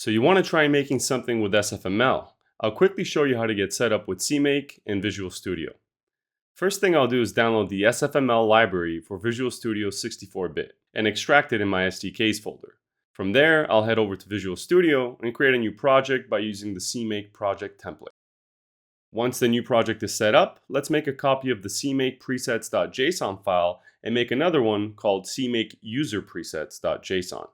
So you want to try making something with SFML. I'll quickly show you how to get set up with CMake and Visual Studio. First thing I'll do is download the SFML library for Visual Studio 64-bit and extract it in my SDKs folder. From there, I'll head over to Visual Studio and create a new project by using the CMake project template. Once the new project is set up, let's make a copy of the CMake presets.json file and make another one called CMake user presets.json.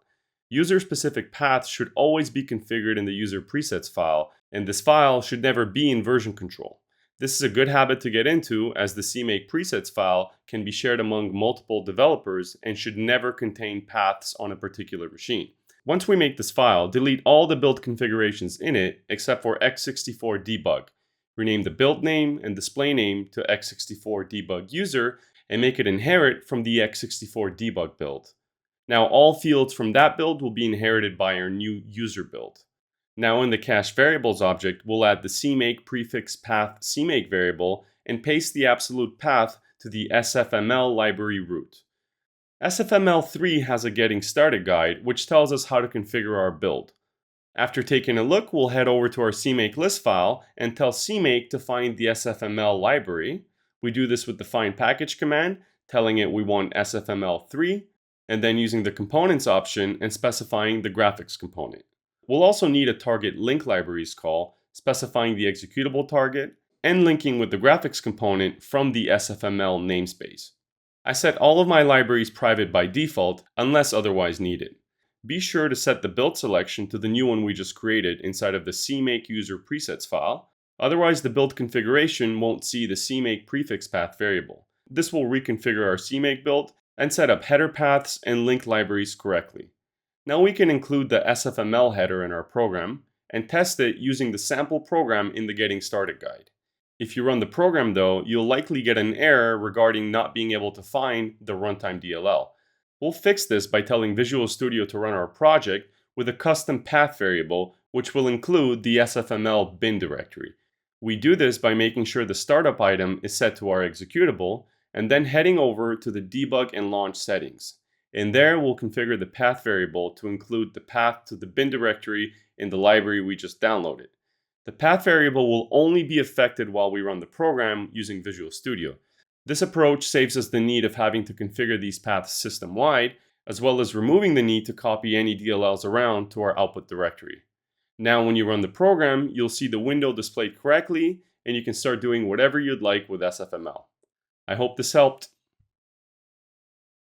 User-specific paths should always be configured in the user presets file, and this file should never be in version control. This is a good habit to get into, as the CMake presets file can be shared among multiple developers and should never contain paths on a particular machine. Once we make this file, delete all the build configurations in it except for x64 debug. Rename the build name and display name to x64 debug user and make it inherit from the x64 debug build. Now all fields from that build will be inherited by our new user build. Now in the cache variables object, we'll add the CMake prefix path CMake variable and paste the absolute path to the SFML library root. SFML3 has a getting started guide which tells us how to configure our build. After taking a look, we'll head over to our CMake list file and tell CMake to find the SFML library. We do this with the find package command, telling it we want SFML3, and then using the components option and specifying the graphics component. We'll also need a target link libraries call, specifying the executable target, and linking with the graphics component from the SFML namespace. I set all of my libraries private by default, unless otherwise needed. Be sure to set the build selection to the new one we just created inside of the CMake user presets file, otherwise the build configuration won't see the CMake prefix path variable. This will reconfigure our CMake build and set up header paths and link libraries correctly. Now we can include the SFML header in our program and test it using the sample program in the Getting Started guide. If you run the program though, you'll likely get an error regarding not being able to find the runtime DLL. We'll fix this by telling Visual Studio to run our project with a custom path variable which will include the SFML bin directory. We do this by making sure the startup item is set to our executable and then heading over to the debug and launch settings. In there, we'll configure the path variable to include the path to the bin directory in the library we just downloaded. The path variable will only be affected while we run the program using Visual Studio. This approach saves us the need of having to configure these paths system-wide, as well as removing the need to copy any DLLs around to our output directory. Now when you run the program, you'll see the window displayed correctly, and you can start doing whatever you'd like with SFML. I hope this helped.